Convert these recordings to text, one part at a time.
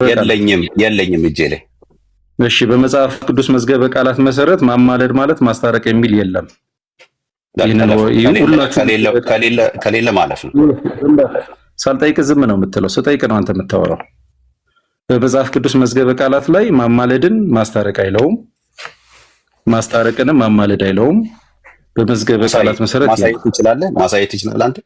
የለኝም እጄ ላይ። እሺ በመጽሐፍ ቅዱስ መዝገበ ቃላት መሰረት ማማለድ ማለት ማስታረቅ የሚል የለም። ከሌለ ማለፍ ነው። ሳልጠይቅ ዝም ነው የምትለው፣ ስጠይቅ ነው አንተ የምታወራው። በመጽሐፍ ቅዱስ መዝገበ ቃላት ላይ ማማለድን ማስታረቅ አይለውም፣ ማስታረቅንም ማማለድ አይለውም። በመዝገበ ቃላት መሰረት ማሳየት ትችላለህ አንተ።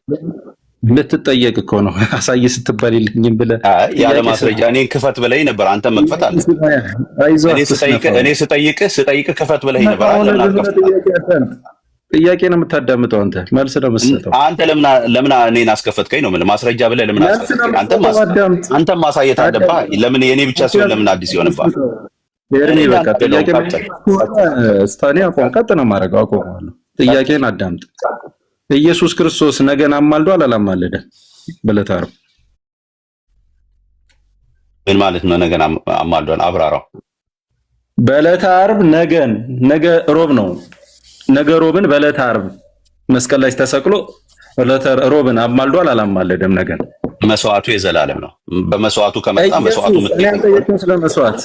ልትጠየቅ እኮ ነው። አሳይ ስትባል የለኝም ብለህ ያለ ማስረጃ እኔን ክፈት ብለኸኝ ነበር። አንተ መክፈት አለ። እኔ ስጠይቅ ክፈት ብለኸኝ ነበር። ጥያቄ ነው የምታዳምጠው አንተ፣ መልስ ነው የምትሰጠው። አንተ ለምን እኔን አስከፈትከኝ ነው የምልህ። ማስረጃ ብለህ ለምን አስከፈትከኝ? አንተም ማሳየት አለብህ። ለምን የኔ ብቻ ሲሆን ለምን አዲስ ይሆንብሃል? የኔ በቃ ጥያቄ ስታኔ አቋም ቀጥ ነው የማደርገው። አቆማለሁ። ጥያቄን አዳምጥ። ኢየሱስ ክርስቶስ ነገን አማልዷል አላማለደም? በዕለተ ዓርብ ምን ማለት ነው? ነገን አማልዷል አብራራው። በዕለተ ዓርብ ነገ ሮብ ነው። ነገ ሮብን በዕለተ ዓርብ መስቀል ላይ ተሰቅሎ ዕለተ ሮብን አማልዷል አላማለደም? ነገን መስዋዕቱ የዘላለም ነው። በመስዋዕቱ ከመጣ መስዋዕቱ ምትጠይቀው ስለ መስዋዕት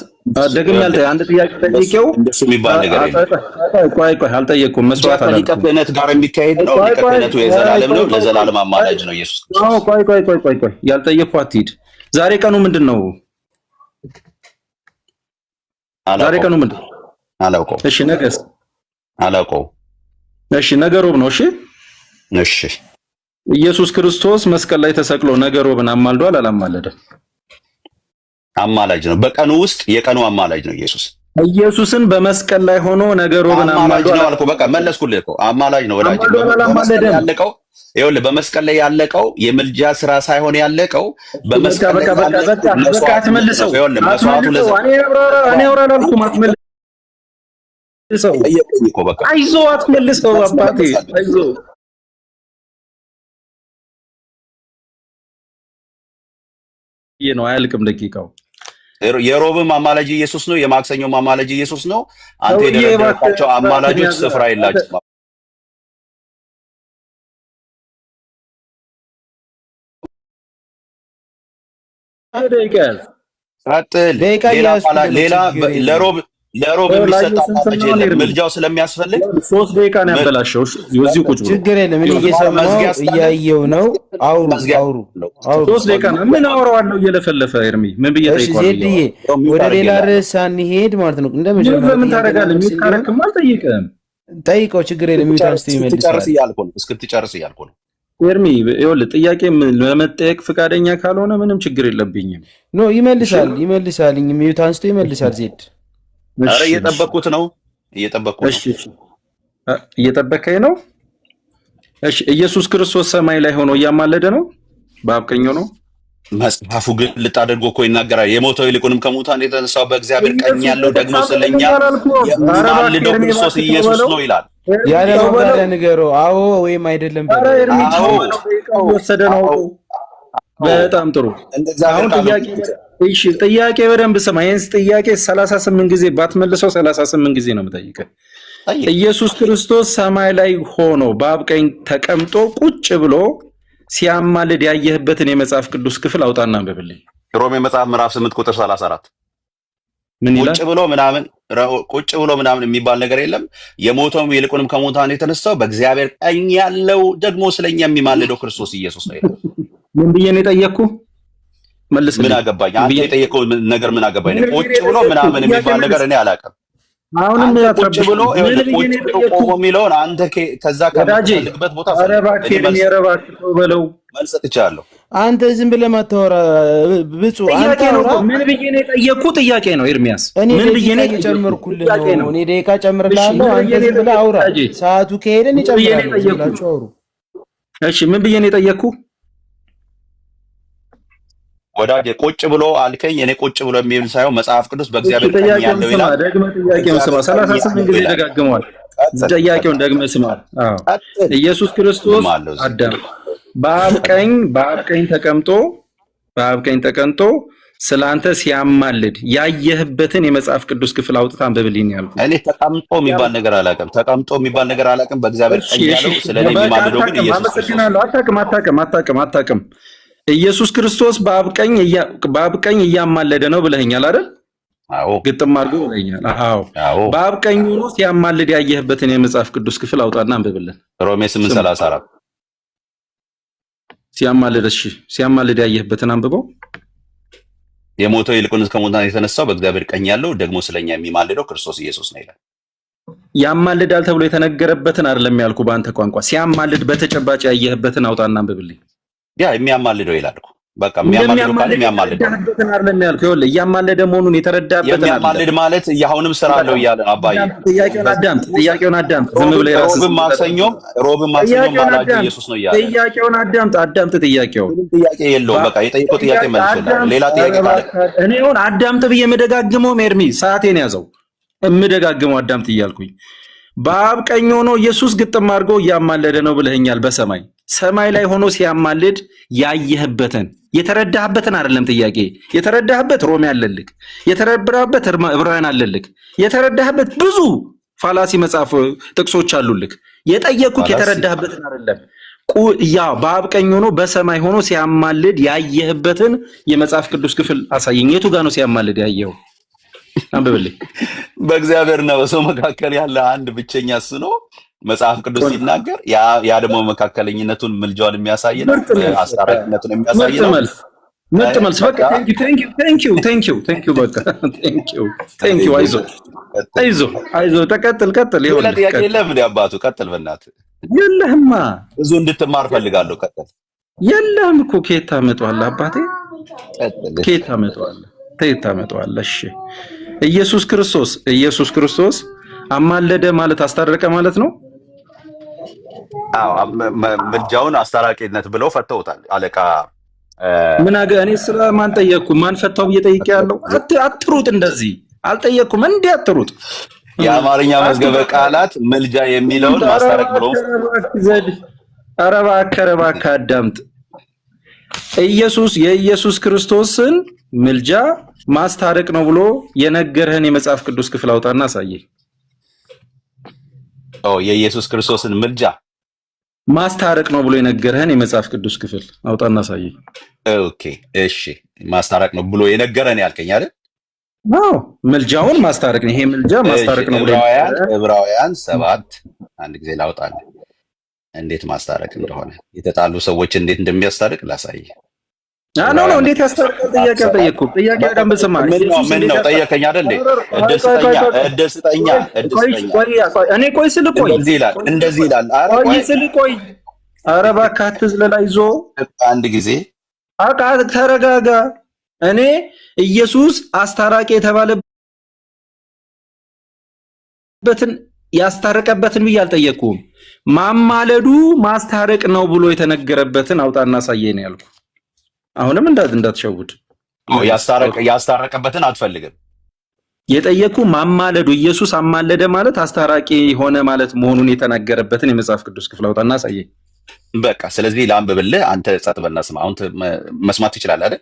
ደግም ያልተ አንድ ጥያቄ ጠይቄው እንደሱ የሚባል ነገር የለም። ቆይ አልጠየቁም። መስዋዕት አለ ሊቀ ክህነት ጋር የሚካሄድ ነው። ሊቀ ክህነቱ የዘላለም ነው። ለዘላለም አማላጅ ነው ኢየሱስ ክርስቶስ። ቆይ ያልጠየቅኩህ አትሂድ። ዛሬ ቀኑ ምንድን ነው? ዛሬ ቀኑ ምንድን ነው? አላውቀውም። እሺ ነገስ? አላውቀውም። እሺ ነገ ሮብ ነው። እሺ ኢየሱስ ክርስቶስ መስቀል ላይ ተሰቅሎ ነገ ሮብን አማልዷል አላማለደም? አማላጅ ነው። በቀኑ ውስጥ የቀኑ አማላጅ ነው ኢየሱስ። ኢየሱስን በመስቀል ላይ ሆኖ ነገ ሮብን አማልዷል አልኩ። በቃ መለስኩልህ እኮ አማላጅ ነው ወዳጅ። ያለቀው ይኸውልህ በመስቀል ላይ ያለቀው የምልጃ ስራ ሳይሆን ያለቀው በመስቀል ላይ በቃ አትመልሰው። ይኸውልህ መስዋዕቱ እኔ አውራላልኩም። አትመልሰው። አይዞህ አትመልሰው አባቴ አይዞህ። ነው አያልቅም ደቂቃው። የሮብም አማላጅ ኢየሱስ ነው። የማክሰኞም አማላጅ ኢየሱስ ነው። አንተ የደረደርካቸው አማላጆች ስፍራ የላቸውም። ለሮብ የሚሰጥ አማላጅ የለም። ምልጃው ስለሚያስፈልግ 3 ደቂቃ ነው ያበላሸው። እዚህ ቁጭ ብሎ ችግር የለም። እኔ እየሰማሁ እያየሁ ነው። አውሩ 3 ደቂቃ ነው። ምን አወራዋለሁ እየለፈለፈ ኤርሚ ምን ብዬ ጠይቀዋለሁ? ዜድዬ ወደ ሌላ ርዕስ አንሄድ ማለት ነው። እንደመጀመሪያ ምን ታደርጋለህ? ምን ካረክም አልጠይቅህም። ጠይቀው ችግር የለም። ሚታንስቲ ይመልሳል። እስክትጨርስ እያልኩ ነው ኤርሚ። ይኸውልህ ጥያቄ ለመጠየቅ ፈቃደኛ ካልሆነ ምንም ችግር የለብኝም። ኖ ይመልሳል። ሚታንስቲ ይመልሳል። ዜድ አረ እየጠበቅኩት ነው። እሺ እየጠበቀኝ ነው። እሺ ኢየሱስ ክርስቶስ ሰማይ ላይ ሆኖ እያማለደ ነው? በአብ ቀኝ ነው? መጽሐፉ ግን ልታደርጎ እኮ ይናገራል። የሞተው ይልቁንም ከሙታን የተነሳው በእግዚአብሔር ቀኝ ያለው ደግሞ ስለኛ የሚማልደው ክርስቶስ ኢየሱስ ነው ይላል። ያለ ማብራሪያ ንገረው። አዎ ወይም አይደለም በለው። ወሰደ ነው። በጣም ጥሩ። አሁን ጥያቄ በደንብ ስማ። ይሄን ጥያቄ 38 ጊዜ ባትመልሰው 38 ጊዜ ነው የምጠይቀው። ኢየሱስ ክርስቶስ ሰማይ ላይ ሆኖ በአብ ቀኝ ተቀምጦ ቁጭ ብሎ ሲያማልድ ያየህበትን የመጽሐፍ ቅዱስ ክፍል አውጣና አንብብልኝ። ሮሜ መጽሐፍ ምዕራፍ 8 ቁጥር 34 ምን ይላል? ቁጭ ብሎ ምናምን የሚባል ነገር የለም። የሞተውም ይልቁንም ከሙታን የተነሳው በእግዚአብሔር ቀኝ ያለው ደግሞ ስለኛ የሚማልደው ክርስቶስ ኢየሱስ ነው ይላል። ምን ብዬ ነው የጠየቅኩህ? መልስልኝ። ምን አገባኝ? አንተ የጠየቀው ነገር ምን አገባኝ? ቁጭ ብሎ ምናምን የሚባል ነገር እኔ አላውቅም። አሁንም ቁጭ ብሎ ቆሞ የሚለውን አንተ ከዛ ከመልክበት ቦታ በለው መልስ ትችላለህ። አንተ ዝም ብለህ ማታወራ ብፁዕ አንተ ነው። ምን ብዬ ነው የጠየቅኩህ? ጥያቄ ነው ኤርሚያስ። ምን ብዬ ነው የጨመርኩልህ ነው? እኔ ደቂቃ ጨምርልሃለሁ። አንተ ዝም ብለህ አውራ። ሰዓቱ ከሄደን ይጨምራል። እሺ ምን ብዬ ነው የጠየቅኩህ? ወዳጄ ቁጭ ብሎ አልከኝ። እኔ ቁጭ ብሎ የሚል ሳይሆን መጽሐፍ ቅዱስ በእግዚአብሔር ቀኝ ያለው ይላል። ደግመህ ጥያቄውን ስማ። 38 ጊዜ ደጋግመዋል። ጥያቄውን ደግመህ ስማ። ኢየሱስ ክርስቶስ አዳም በአብ ቀኝ ተቀምጦ ስላንተ ሲያማልድ ያየህበትን የመጽሐፍ ቅዱስ ክፍል አውጥታ አንብብልኝ ያልኩህ። እኔ ተቀምጦ የሚባል ነገር አላውቅም። በእግዚአብሔር ቀኝ ያለው ስለኔ የሚማልደው ግን ኢየሱስ ክርስቶስ። አመሰግናለሁ። አታውቅም። ኢየሱስ ክርስቶስ በአብ ቀኝ እያማለደ ነው ብለኸኛል አይደል? አዎ ግጥም አድርገው ብለኸኛል። አዎ በአብ ቀኝ ሆኖ ሲያማልድ ያየህበትን የመጽሐፍ ቅዱስ ክፍል አውጣና አንብብልን። ሮሜ 8:34 ሲያማልድ ያየህበትን አንብበው። የሞተው ይልቁንስ ከሙታን የተነሳው በእግዚአብሔር ቀኝ ያለው ደግሞ ስለኛ የሚማልደው ክርስቶስ ኢየሱስ ነው ይላል። ያማልዳል ተብሎ የተነገረበትን አይደለም ያልኩ፣ በአንተ ቋንቋ ሲያማልድ በተጨባጭ ያየህበትን አውጣና አንብብልኝ። ያ የሚያማልደው ይላል እኮ በቃ የሚያማልደው ካለ የሚያማልደው አይደለም ያልኩ። ይኸውልህ እያማለደ መሆኑን የተረዳበትን የሚያማልድ ማለት ያሁንም ስራ አለው እያለ ነው። አባዬ ጥያቄውን አዳምጥ። ዝም ብለህ ሮብም ማክሰኞም ማላጅ ኢየሱስ ነው እያለ ጥያቄውን አዳምጥ። ጥያቄ የለውም። በቃ የጠየቀው ጥያቄ መልስልህ። ሌላ ጥያቄ ማለት እኔ አሁን አዳምጥ ብዬ የምደጋግመው ኤርሚ ሰዓቴን ያዘው የምደጋግመው አዳምጥ እያልኩኝ በአብ ቀኝ ሆኖ ኢየሱስ ግጥም አድርጎ እያማለደ ነው ብለኸኛል። በሰማይ ሰማይ ላይ ሆኖ ሲያማልድ ያየህበትን የተረዳህበትን አይደለም ጥያቄ። የተረዳህበት ሮሜ አለልክ፣ የተረዳህበት ዕብራውያን አለልክ፣ የተረዳህበት ብዙ ፋላሲ መጽሐፍ ጥቅሶች አሉልክ። የጠየቁት የተረዳህበትን አይደለም። ያ በአብ ቀኝ ሆኖ በሰማይ ሆኖ ሲያማልድ ያየህበትን የመጽሐፍ ቅዱስ ክፍል አሳየኝ። የቱ ጋር ነው ሲያማልድ ያየው? አንብብልኝ። በእግዚአብሔርና በሰው መካከል ያለ አንድ ብቸኛ እሱ ነው መጽሐፍ ቅዱስ ሲናገር። ያ ደግሞ መካከለኝነቱን ምልጃውን የሚያሳይ ነው፣ አስታራቂነቱን የሚያሳይ ነው። ምርጥ መልስ። በቃ ቴንክ ዩ በቃ ቴንክ ዩ። አይዞህ ቀጥል። ይኸውልህ ጥያቄ የለህም እንደ አባቱ ቀጥል። በእናትህ የለህማ፣ ብዙ እንድትማር ፈልጋለሁ። ቀጥል። የለህም እኮ ከየት ታመጣዋለህ አባቴ? ከየት ታመጣዋለህ? እሺ ኢየሱስ ክርስቶስ አማለደ ማለት አስታረቀ ማለት ነው። አዎ ምልጃውን አስታራቂነት ብለው ፈተውታል። አለቃ ምን እኔ ስለ ማን ጠየቅኩ? ማን ፈታው ብዬ ጠይቄያለሁ። አትሩጥ፣ እንደዚህ አልጠየቅኩም። እንዲህ አትሩጥ። የአማርኛ መዝገበ ቃላት ምልጃ የሚለውን ማስታረቅ ብለው ኧረ እባክህ አዳምጥ። የኢየሱስ ክርስቶስን ምልጃ ማስታረቅ ነው ብሎ የነገርህን የመጽሐፍ ቅዱስ ክፍል አውጣና አሳየኝ። የኢየሱስ ክርስቶስን ምልጃ ማስታረቅ ነው ብሎ የነገርህን የመጽሐፍ ቅዱስ ክፍል አውጣና አሳየኝ። ኦኬ እሺ፣ ማስታረቅ ነው ብሎ የነገረን ያልከኝ አይደል? አዎ ምልጃውን ማስታረቅ ነው። ይሄ ምልጃ ማስታረቅ ነው ብሎ ዕብራውያን 7 አንድ ጊዜ ላውጣልህ፣ እንዴት ማስታረቅ እንደሆነ የተጣሉ ሰዎች እንዴት እንደሚያስታርቅ ላሳይ። ኖ እንዴት ያስታርቃል? ጥያቄ አልጠየቅኩም። ጥያቄ አዳም በሰማ ምን ነው ጠየቀኝ አይደል እንዴ? እደስተኛ እኔ ቆይ ስል ቆይ እንደዚህ ይላል። ቆይ ስል ቆይ ኧረ እባክህ አትዝለል። አይዞህ አንድ ጊዜ ተረጋጋ። እኔ ኢየሱስ አስታራቂ የተባለበትን ያስታረቀበትን ብዬ አልጠየቅኩም። ማማለዱ ማስታረቅ ነው ብሎ የተነገረበትን አውጣና አሳየኝ ነው ያልኩህ። አሁንም እንዳትሸውድ። ያስታረቀበትን አትፈልግም። የጠየቅኩህ ማማለዱ ኢየሱስ አማለደ ማለት አስታራቂ ሆነ ማለት መሆኑን የተናገረበትን የመጽሐፍ ቅዱስ ክፍል አውጣና አሳየኝ። በቃ ስለዚህ ላንብብልህ፣ አንተ ጸጥ በልና ስማ። አሁን መስማት ትችላለህ አይደል?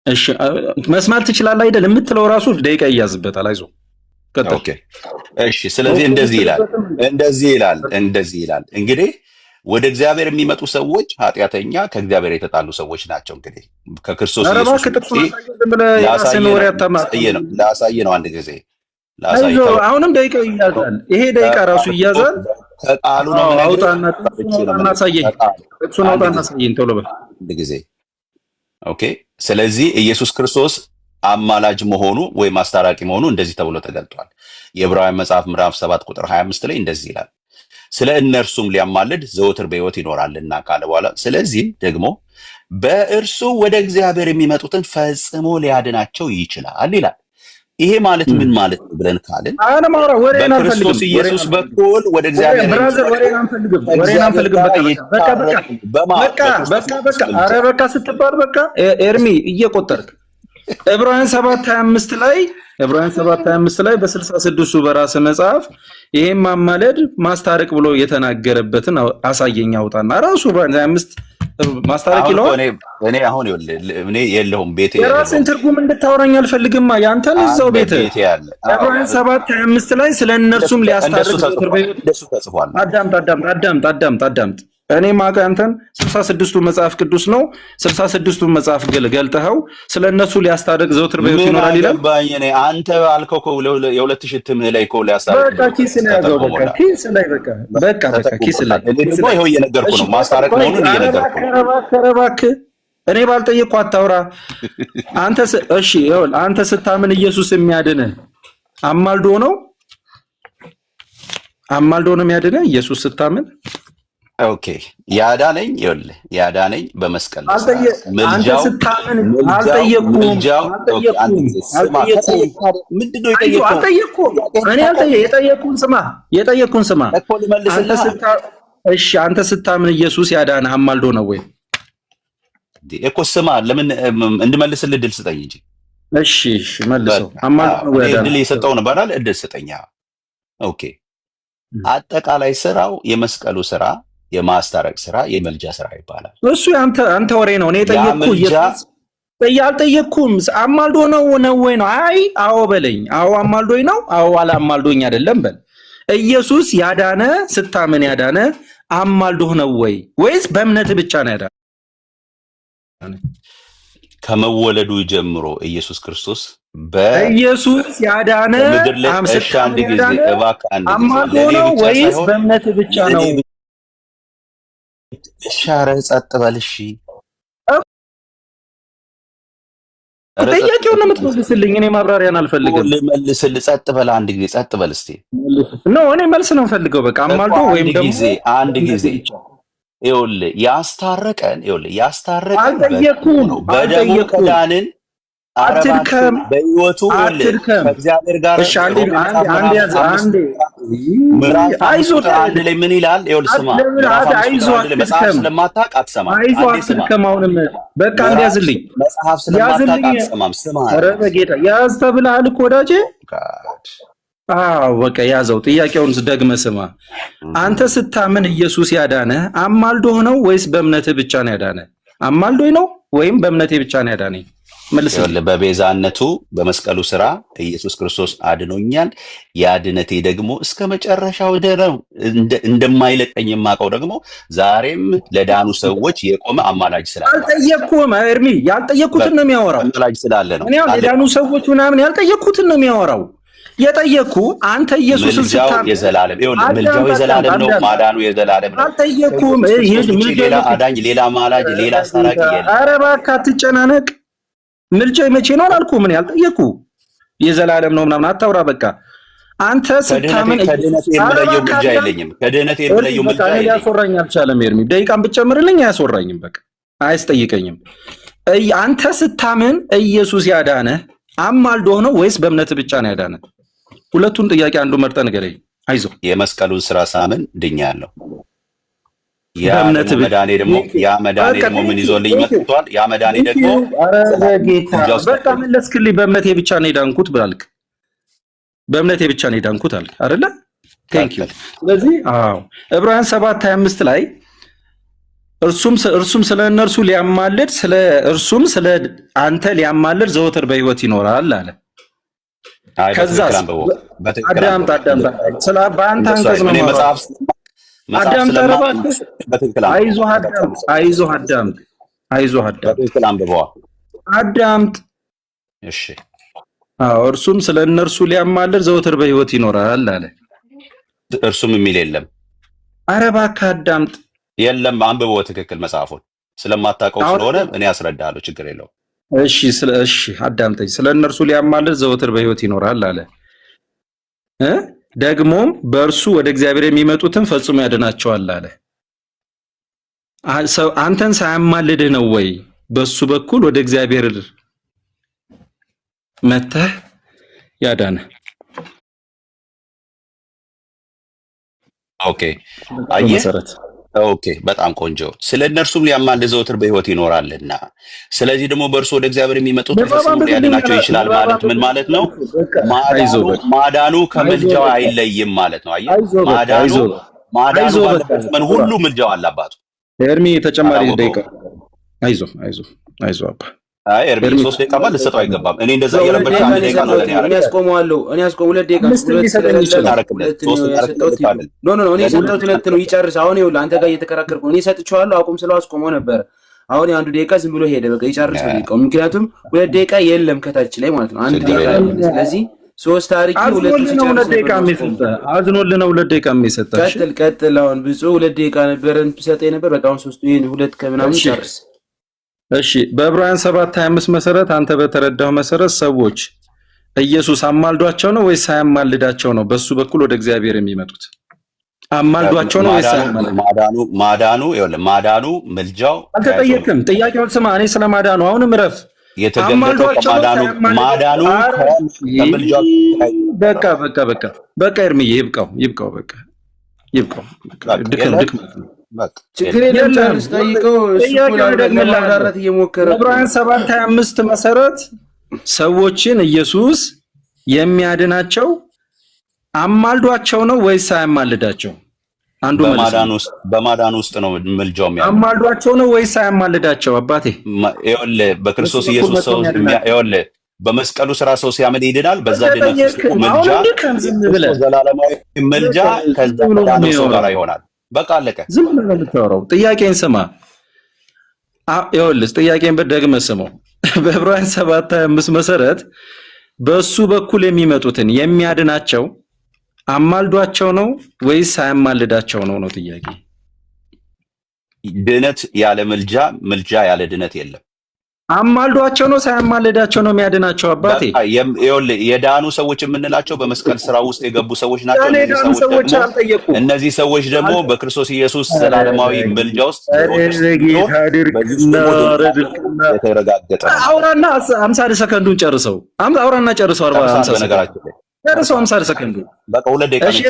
እሺ መስማት ትችላለህ አይደል? የምትለው ራሱ ደቂቃ ይያዝበታል። አይዞህ ቀጥል። ኦኬ እሺ። ስለዚህ እንደዚህ ይላል እንግዲህ ወደ እግዚአብሔር የሚመጡ ሰዎች ኃጢአተኛ ከእግዚአብሔር የተጣሉ ሰዎች ናቸው። እንግዲህ ከክርስቶስ ኢየሱስ ላሳየ ነው። አንድ ጊዜ አሁንም ደቂቃ ይያዛል። ይሄ ደቂቃ ራሱ ይያዛል። ከቃሉ ነው። አውጣና አሳየኝ። እሱን አውጣና አሳየኝ ቶሎ በል አንድ ጊዜ። ኦኬ ስለዚህ ኢየሱስ ክርስቶስ አማላጅ መሆኑ ወይም አስታራቂ መሆኑ እንደዚህ ተብሎ ተገልጧል። የዕብራውያን መጽሐፍ ምዕራፍ 7 ቁጥር 25 ላይ እንደዚህ ይላል፣ ስለ እነርሱም ሊያማልድ ዘወትር በሕይወት ይኖራልና ካለ በኋላ ስለዚህም ደግሞ በእርሱ ወደ እግዚአብሔር የሚመጡትን ፈጽሞ ሊያድናቸው ይችላል ይላል። ይሄ ማለት ምን ማለት ነው ብለን ካልን በክርስቶስ ኢየሱስ በኩል ወደ እግዚአብሔር በቃ ስትባል በቃ ኤርሚ እየቆጠርክ ዕብራውያን 7:25 ላይ በ66ሱ በራስ መጽሐፍ ይሄን ማማለድ ማስታረቅ ብሎ የተናገረበትን አሳየኝ አውጣና ራሱ በ25 ማስታረቅ ይለዋል። እኔ አሁን እኔ የለሁም ቤቴ የራስን ትርጉም እንድታወራኝ አልፈልግም። ያንተን እዛው ቤቴ ዕብራውያን 7:25 ላይ ስለ እነርሱም ሊያስታርቅ እንደሱ ተጽፏል። አዳምጥ እኔ ማውቀው አንተን 66ቱ መጽሐፍ ቅዱስ ነው። 66ቱ መጽሐፍ ገልጠኸው ስለነሱ ሊያስታርቅ ዘውትር በሕይወት ይኖራል ይላል። እኔ አንተ አልከው እኮ የ2000 እትም ላይ እኮ ሊያስታርቅ በቃ ኪስ ላይ ያዘው። በቃ ኪስ ላይ በቃ ኪስ ላይ ደግሞ ይኸው እየነገርኩ ነው። ማስታረቅ መሆኑን እየነገርኩ ነው። እባክህ እኔ ባልጠየቅኩ አታውራ አንተ። እሺ ይኸውልህ አንተ ስታምን ኢየሱስ የሚያድንህ አማልዶ ነው የሚያድንህ ኢየሱስ ስታምን። ኦኬ ያዳነኝ ይኸውልህ ያዳነኝ በመስቀል ነው። አንተ ስታምን አልጠየቅኩም። ምንድነው የጠየቅኩህን ስማ። አንተ ስታምን ኢየሱስ ያዳነህ አማልዶ ነው ወይ እኮ ስማ። ለምን እንድመልስልህ እድል ስጠኝ እንጂ። እሺ መልሰው። አማልዶ ነው ወይ እድል የሰጠው ነው ባላል እድል ስጠኝ። ኦኬ አጠቃላይ ስራው የመስቀሉ ስራ የማስታረቅ ስራ የመልጃ ስራ ይባላል። እሱ አንተ ወሬ ነው። እኔ ጠየቅኩ አልጠየቅኩም። አማልዶ ነው ወይ ነው? አይ አዎ በለኝ። አዎ አማልዶኝ ነው። አዎ አላማልዶኝ አይደለም በል። ኢየሱስ ያዳነ ስታምን ያዳነ አማልዶህ ነው ወይ ወይስ በእምነት ብቻ ነው ያዳነ? ከመወለዱ ጀምሮ ኢየሱስ ክርስቶስ ኢየሱስ ያዳነ አማልዶ ነው ወይስ በእምነት ብቻ ነው? ሻረ ጸጥ በል እሺ። ጥያቄውን ነው የምትመልስልኝ። እኔ ማብራሪያን አልፈልግም። ልመልስልህ። ጸጥ በል አንድ ጊዜ ጸጥ በል እስቲ። እኔ መልስ ነው የምፈልገው። በቃ አማልዶ ወይም ደግሞ አንድ ጊዜ ይኸውልህ ያስታረቀን አልጠየኩም። በደሙ ከዳንን አትድከም በህይወቱ ከእግዚአብሔር ጋር አንድ ላይ ምን ይላል? ይኸውልህ ስማ፣ መጽሐፍ ስለማታውቅ አትሰማም። አትድከም። አሁንም በቃ እንዲያዝልኝ መጽሐፍ ስለማታውቅ አትሰማም። ስማ፣ ኧረ በጌታ ያዝ ተብለሃል እኮ ወዳጄ። በቃ ያዘው። ጥያቄውን ደግመህ ስማ። አንተ ስታምን ኢየሱስ ያዳነ አማልዶህ ነው ወይስ በእምነትህ ብቻ ነው ያዳነ? አማልዶኝ ነው ወይም በእምነቴ ብቻ ነው ያዳነኝ? በቤዛነቱ በመስቀሉ ስራ ኢየሱስ ክርስቶስ አድኖኛል። ያድነቴ ደግሞ እስከ መጨረሻው ነው እንደማይለቀኝ የማውቀው ደግሞ ዛሬም ለዳኑ ሰዎች የቆመ አማላጅ ስላለ። አልጠየቅኩም ኤርሚ፣ ያልጠየቅኩትን ነው የሚያወራው። አማላጅ ስላለ ነው። እኔ ለዳኑ ሰዎች ምናምን ያልጠየቅኩትን ነው የሚያወራው። የጠየቅኩ አንተ ኢየሱስን ስታምን የዘላለም ምልጃው የዘላለም ነው። ማዳኑ የዘላለም ነው። አልጠየቅኩም። ሌላ አዳኝ፣ ሌላ አማላጅ፣ ሌላ አስታራቂ የለም። ኧረ እባክህ አትጨናነቅ። ምልጃ መቼ ነው አላልኩም። ምን ያልጠየቁ የዘላለም ነው ምናምን አታውራ። በቃ አንተ ስታምን ከድህነት የምለየው ምልጃ የለኝም። ከድህነት የምለየው ምልጃ የለኝም። ያስወራኝ አልቻለም። ኤርሚ ደቂቃን ብትጨምርልኝ አያስወራኝም። በቃ አያስጠይቀኝም። አንተ ስታምን ኢየሱስ ያዳነ አማልዶህ ነው ወይስ በእምነት ብቻ ነው ያዳነ? ሁለቱን ጥያቄ አንዱ መርጠህ ንገረኝ። አይዞህ። የመስቀሉን ስራ ሳምን ድኛለሁ። ያ መዳኔ ደግሞ ምን ይዞልኝ መጥቷል? ያ መዳኔ ደግሞ በቃ መለስክልኝ። በእምነቴ ብቻ ነው የዳንኩት ብላልክ። በእምነቴ ብቻ ነው የዳንኩት አልክ አይደለ? ቴንክ ዩ። ስለዚህ ዕብራውያን 7:25 ላይ እርሱም ስለ እነርሱ ሊያማልድ ስለ አንተ ሊያማልድ ዘወትር በሕይወት ይኖራል አለ። ከዛ አዳምጥ ስለ በአንተ አንቀጽ ነው መጽሐፍ አዳምጥ። እሺ እርሱም ስለ እነርሱ ሊያማልድ ዘወትር በሕይወት ይኖራል አለ። እርሱም የሚል የለም። ኧረ እባክህ አዳምጥ። የለም አንብበው ትክክል መጽሐፉን። ስለማታውቀው ስለሆነ እኔ አስረዳለሁ፣ ችግር የለውም። እሺ አዳምጠኝ። ስለ እነርሱ ሊያማልድ ዘወትር በሕይወት ይኖራል አለ። ደግሞም በእርሱ ወደ እግዚአብሔር የሚመጡትን ፈጽሞ ያድናቸዋል አለ። አንተን ሳያማልድህ ነው ወይ በሱ በኩል ወደ እግዚአብሔር መተህ ያዳነ? ኦኬ አየህ። ኦኬ በጣም ቆንጆ። ስለ እነርሱም ሊያማልድ ዘወትር በሕይወት ይኖራልና ስለዚህ ደግሞ በእርሱ ወደ እግዚአብሔር የሚመጡት ፈጽሞ ሊያድናቸው ይችላል ማለት ምን ማለት ነው? ማዳኑ ከምልጃው አይለይም ማለት ነው። አየህ፣ ማዳኑ ባለበት ዘመን ሁሉ ምልጃው አለ አባቱ። ኤርሚ ተጨማሪ ደቂቃ። አይዞህ አባ አይ ኤርሚ 3 ደቂቃ ማለት ልሰጠው አይገባም። እኔ እንደዛ እየረበሽ 1 ደቂቃ ነው ለኔ ያረጋል። እኔ አስቆመዋለሁ 2 ደቂቃ እኔ የሰጠሁት 2 ነው ይጨርስ። አሁን ይኸውልህ አንተ ጋር እየተከራከርኩ እኔ ሰጥቼዋለሁ አቁም ስለው አስቆሞ ነበር። አሁን 1 ደቂቃ ዝም ብሎ ሄደ። በቃ ይጨርስ ደቂቃው። ምክንያቱም 2 ደቂቃ የለም ከታች ላይ ማለት ነው 1 ደቂቃ። ስለዚህ 3 አርቂ 2 ደቂቃ የሚሰጠ አዝኖልህ ነው 2 ደቂቃ የሚሰጠ። ቀጥል። አሁን ብዙ 2 ደቂቃ ነበረን ሰጠኝ ነበር። በቃ አሁን 3 ይሄን 2 ከምናምን ጨርስ። እሺ በዕብራውያን 7:25 መሰረት አንተ በተረዳው መሰረት ሰዎች ኢየሱስ አማልዷቸው ነው ወይስ ሳያማልዳቸው ነው በሱ በኩል ወደ እግዚአብሔር የሚመጡት? አማልዷቸው ነው ወይስ ማዳኑ ይኸውልህ ማዳኑ ምልጃው አልተጠየቅም። ጥያቄውን ስማ። እኔ ስለ ማዳኑ አሁንም ረፍ የተገለጠው ማዳኑ ከምልጃው በቃ ኤርሚዬ ይብቃው። ድክመት ነው። ችግር የለም ጨርስ። ጠይቀው እሱ ለማብራራት እየሞከረ ዕብራውያን 7:25 መሰረት ሰዎችን ኢየሱስ የሚያድናቸው አማልዷቸው ነው ወይስ ሳያማልዳቸው? አንዱ በማዳኑ ውስጥ ነው ምልጃው የሚያድነው። አማልዷቸው ነው ወይስ ሳያማልዳቸው? አባቴ ይኸውልህ በክርስቶስ ኢየሱስ ሰው ይኸውልህ በመስቀሉ ስራ ሰው ሲያምን ይድናል። በዛ ድነት ውስጥ ምልጃ ዘላለማዊ ምልጃ ከዛ ሰው ጋር ይሆናል። በቃ አለቀ። ዝም ብለህ ነው የምታወራው። ጥያቄን ስማ። ይኸውልህ ጥያቄን በደግመህ ስማው። በዕብራውያን 7:25 መሰረት በሱ በኩል የሚመጡትን የሚያድናቸው አማልዷቸው ነው ወይስ ሳያማልዳቸው ነው ጥያቄ። ድነት ያለ ምልጃ ያለ ድነት የለም። አማልዷቸው ነው ሳያማልዳቸው ነው የሚያድናቸው? አባቴ ይኸውልህ የዳኑ ሰዎች የምንላቸው በመስቀል ስራ ውስጥ የገቡ ሰዎች ናቸው። እነዚህ ሰዎች ደግሞ በክርስቶስ ኢየሱስ ዘላለማዊ ምልጃ ውስጥ የተረጋገጠ አውራና 50 ሰከንዱን ጨርሰው። አውራና ጨርሰው 40 በነገራችን ላይ ጨርሰው 50 ሰከንዱ በቃ 2 ደቂቃ። እሺ